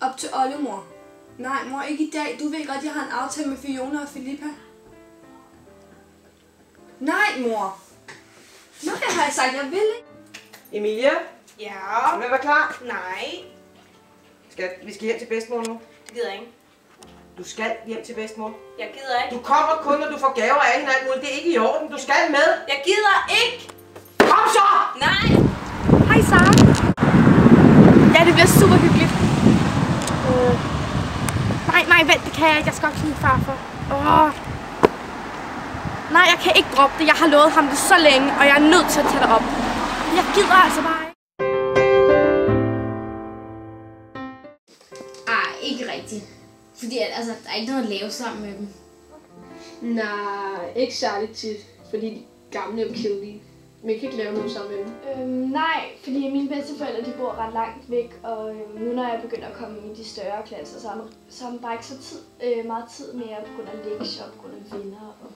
Op til oldemor. Nej, mor, ikke i dag. Du ved godt, jeg har en aftale med Fiona og Filippa. Nej, mor. Nej, har jeg sagt, jeg vil ikke. Emilia? Ja? Vil du være klar? Nej. Vi skal hjem til bedstemor nu. Det gider jeg ikke. Du skal hjem til bedstemor. Jeg gider ikke. Du kommer kun, når du får gaver af hende alt muligt. Det er ikke i orden. Du skal med. Jeg gider ikke. Kom så! Nej. Hej, Sara. Ja, det bliver super hyggeligt. Nej, vent, det kan jeg ikke. Jeg skal også sige far for. Nej, jeg kan ikke droppe det. Jeg har lovet ham det så længe, og jeg er nødt til at tage det op. Jeg gider altså bare ikke. Ej, ikke rigtigt. Fordi altså, der er ikke noget at lave sammen med dem. Nej, ikke særligt tit, fordi de gamle er kedelige. Men jeg kan ikke lave noget sammen med dem. Nej, fordi mine bedsteforældre de bor ret langt væk, og nu når jeg begynder at komme i de større klasser, så har man bare ikke så meget tid mere på grund af lektier, på grund af venner og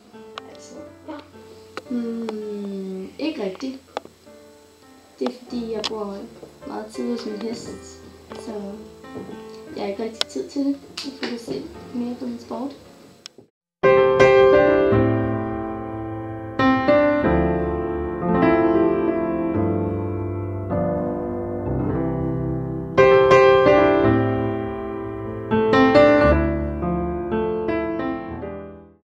alt sådan noget. Ja. Ikke rigtigt. Det er fordi, jeg bruger meget tid hos min hest, så jeg har ikke rigtig tid til det. Jeg får se mere på min sport.